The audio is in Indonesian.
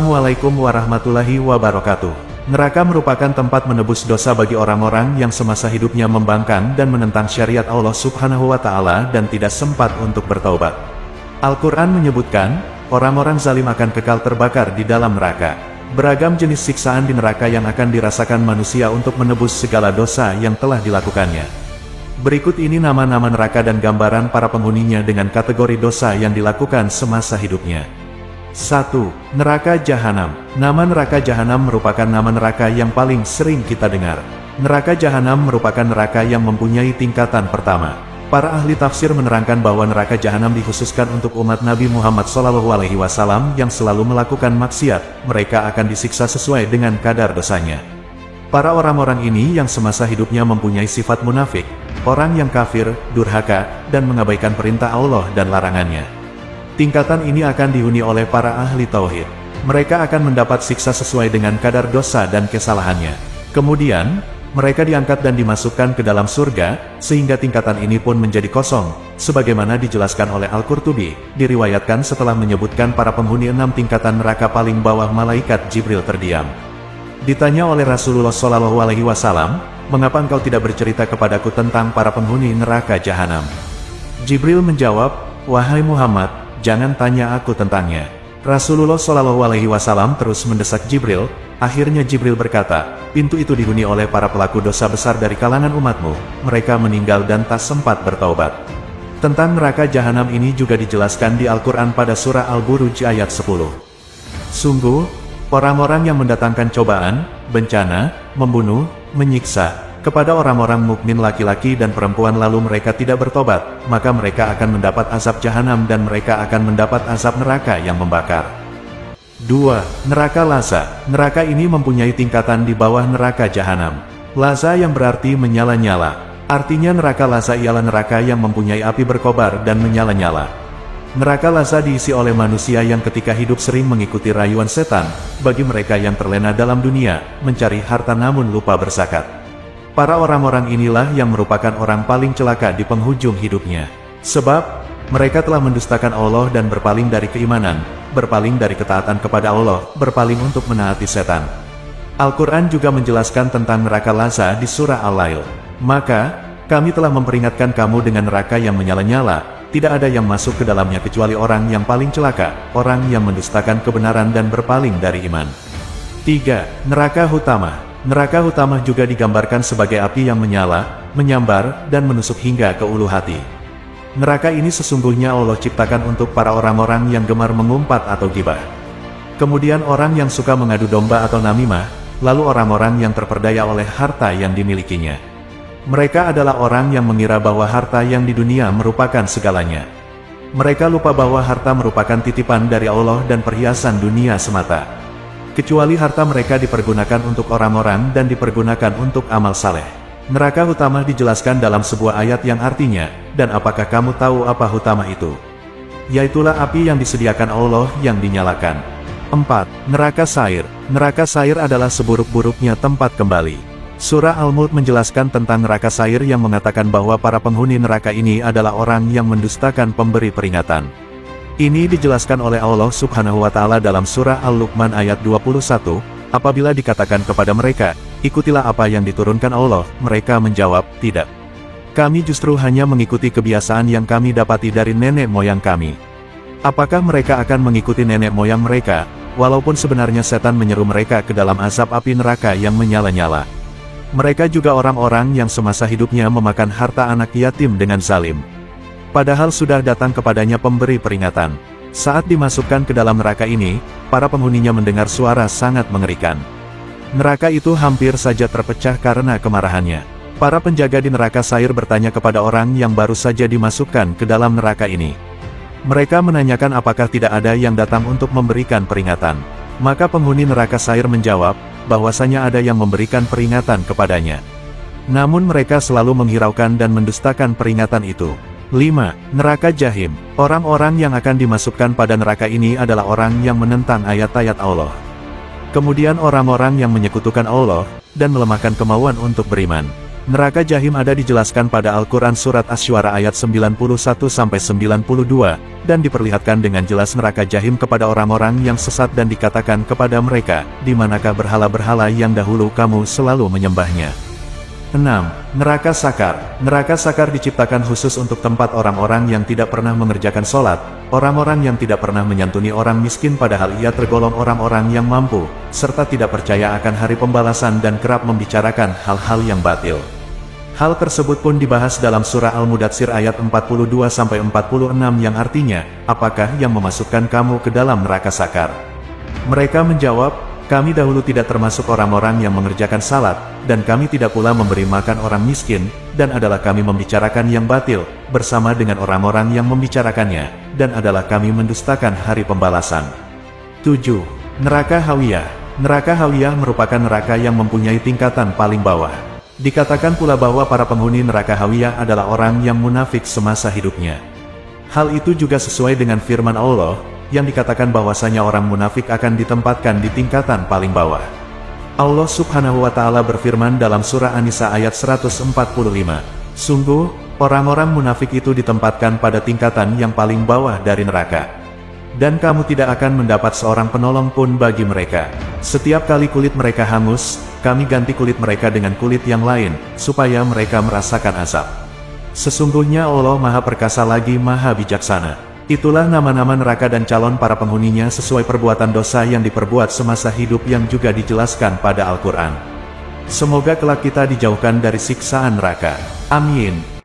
Assalamualaikum warahmatullahi wabarakatuh. Neraka merupakan tempat menebus dosa bagi orang-orang yang semasa hidupnya membangkang dan menentang syariat Allah Subhanahu wa Ta'ala dan tidak sempat untuk bertaubat. Al-Quran menyebutkan, orang-orang zalim akan kekal terbakar di dalam neraka. Beragam jenis siksaan di neraka yang akan dirasakan manusia untuk menebus segala dosa yang telah dilakukannya. Berikut ini nama-nama neraka dan gambaran para penghuninya dengan kategori dosa yang dilakukan semasa hidupnya. 1. Neraka Jahanam. Nama neraka Jahanam merupakan nama neraka yang paling sering kita dengar. Neraka Jahanam merupakan neraka yang mempunyai tingkatan pertama. Para ahli tafsir menerangkan bahwa neraka Jahanam dikhususkan untuk umat Nabi Muhammad SAW yang selalu melakukan maksiat. Mereka akan disiksa sesuai dengan kadar dosanya. Para orang-orang ini yang semasa hidupnya mempunyai sifat munafik, orang yang kafir, durhaka, dan mengabaikan perintah Allah dan larangannya. Tingkatan ini akan dihuni oleh para ahli tauhid. Mereka akan mendapat siksa sesuai dengan kadar dosa dan kesalahannya. Kemudian, mereka diangkat dan dimasukkan ke dalam surga, sehingga tingkatan ini pun menjadi kosong, sebagaimana dijelaskan oleh Al-Qurtubi. Diriwayatkan setelah menyebutkan para penghuni 6 tingkatan neraka paling bawah, malaikat Jibril terdiam. Ditanya oleh Rasulullah SAW, "Mengapa engkau tidak bercerita kepadaku tentang para penghuni neraka Jahanam?" Jibril menjawab, "Wahai Muhammad, jangan tanya aku tentangnya." Rasulullah SAW terus mendesak Jibril. Akhirnya Jibril berkata, "Pintu itu dihuni oleh para pelaku dosa besar dari kalangan umatmu. Mereka meninggal dan tak sempat bertaubat." Tentang neraka Jahanam ini juga dijelaskan di Al-Quran pada surah Al-Buruj ayat 10. Sungguh, orang-orang yang mendatangkan cobaan, bencana, membunuh, menyiksa kepada orang-orang mukmin laki-laki dan perempuan lalu mereka tidak bertobat, maka mereka akan mendapat azab Jahanam dan mereka akan mendapat azab neraka yang membakar. 2. Neraka Lazza. Neraka ini mempunyai tingkatan di bawah neraka Jahanam. Lazza yang berarti menyala-nyala. Artinya neraka Lazza ialah neraka yang mempunyai api berkobar dan menyala-nyala. Neraka Lazza diisi oleh manusia yang ketika hidup sering mengikuti rayuan setan, bagi mereka yang terlena dalam dunia, mencari harta namun lupa berzakat. Para orang-orang inilah yang merupakan orang paling celaka di penghujung hidupnya. Sebab, mereka telah mendustakan Allah dan berpaling dari keimanan, berpaling dari ketaatan kepada Allah, berpaling untuk menaati setan. Al-Quran juga menjelaskan tentang neraka Lazza di surah Al-Lail. "Maka, kami telah memperingatkan kamu dengan neraka yang menyala-nyala, tidak ada yang masuk ke dalamnya kecuali orang yang paling celaka, orang yang mendustakan kebenaran dan berpaling dari iman." 3. Neraka Hutamah. Neraka Hutamah juga digambarkan sebagai api yang menyala, menyambar, dan menusuk hingga ke ulu hati. Neraka ini sesungguhnya Allah ciptakan untuk para orang-orang yang gemar mengumpat atau gibah. Kemudian orang yang suka mengadu domba atau namimah, lalu orang-orang yang terperdaya oleh harta yang dimilikinya. Mereka adalah orang yang mengira bahwa harta yang di dunia merupakan segalanya. Mereka lupa bahwa harta merupakan titipan dari Allah dan perhiasan dunia semata. Kecuali harta mereka dipergunakan untuk orang-orang dan dipergunakan untuk amal saleh. Neraka Hutamah dijelaskan dalam sebuah ayat yang artinya, "Dan apakah kamu tahu apa Hutamah itu? Yaitulah api yang disediakan Allah yang dinyalakan." 4. Neraka Sair. Neraka Sair adalah seburuk-buruknya tempat kembali. Surah Al-Mulk menjelaskan tentang neraka Sair yang mengatakan bahwa para penghuni neraka ini adalah orang yang mendustakan pemberi peringatan. Ini dijelaskan oleh Allah Subhanahu wa Ta'ala dalam surah Al-Luqman ayat 21, apabila dikatakan kepada mereka, "Ikutilah apa yang diturunkan Allah," mereka menjawab, "Tidak. Kami justru hanya mengikuti kebiasaan yang kami dapati dari nenek moyang kami." Apakah mereka akan mengikuti nenek moyang mereka, walaupun sebenarnya setan menyeru mereka ke dalam azab api neraka yang menyala-nyala? Mereka juga orang-orang yang semasa hidupnya memakan harta anak yatim dengan zalim. Padahal sudah datang kepadanya pemberi peringatan. Saat dimasukkan ke dalam neraka ini, para penghuninya mendengar suara sangat mengerikan. Neraka itu hampir saja terpecah karena kemarahannya. Para penjaga di neraka Sair bertanya kepada orang yang baru saja dimasukkan ke dalam neraka ini. Mereka menanyakan apakah tidak ada yang datang untuk memberikan peringatan. Maka penghuni neraka Sair menjawab, bahwasanya ada yang memberikan peringatan kepadanya. Namun mereka selalu menghiraukan dan mendustakan peringatan itu. 5. Neraka Jahim. Orang-orang yang akan dimasukkan pada neraka ini adalah orang yang menentang ayat-ayat Allah. Kemudian orang-orang yang menyekutukan Allah, dan melemahkan kemauan untuk beriman. Neraka Jahim ada dijelaskan pada Al-Quran Surat Asy-Syu'ara ayat 91-92, dan diperlihatkan dengan jelas neraka Jahim kepada orang-orang yang sesat dan dikatakan kepada mereka, di manakah berhala-berhala yang dahulu kamu selalu menyembahnya. 6. Neraka Sakar. Neraka Sakar diciptakan khusus untuk tempat orang-orang yang tidak pernah mengerjakan sholat, orang-orang yang tidak pernah menyantuni orang miskin padahal ia tergolong orang-orang yang mampu, serta tidak percaya akan hari pembalasan dan kerap membicarakan hal-hal yang batil. Hal tersebut pun dibahas dalam surah Al-Mudatsir ayat 42-46 yang artinya, apakah yang memasukkan kamu ke dalam neraka Sakar? Mereka menjawab, kami dahulu tidak termasuk orang-orang yang mengerjakan salat, dan kami tidak pula memberi makan orang miskin, dan adalah kami membicarakan yang batil, bersama dengan orang-orang yang membicarakannya, dan adalah kami mendustakan hari pembalasan. 7. Neraka Hawiyah. Neraka Hawiyah merupakan neraka yang mempunyai tingkatan paling bawah. Dikatakan pula bahwa para penghuni neraka Hawiyah adalah orang yang munafik semasa hidupnya. Hal itu juga sesuai dengan firman Allah, yang dikatakan bahwasanya orang munafik akan ditempatkan di tingkatan paling bawah. Allah Subhanahu wa Ta'ala berfirman dalam surah An-Nisa ayat 145, sungguh, orang-orang munafik itu ditempatkan pada tingkatan yang paling bawah dari neraka. Dan kamu tidak akan mendapat seorang penolong pun bagi mereka. Setiap kali kulit mereka hangus, kami ganti kulit mereka dengan kulit yang lain, supaya mereka merasakan azab. Sesungguhnya Allah Maha Perkasa lagi Maha Bijaksana. Itulah nama-nama neraka dan calon para penghuninya sesuai perbuatan dosa yang diperbuat semasa hidup yang juga dijelaskan pada Al-Quran. Semoga kelak kita dijauhkan dari siksaan neraka. Amin.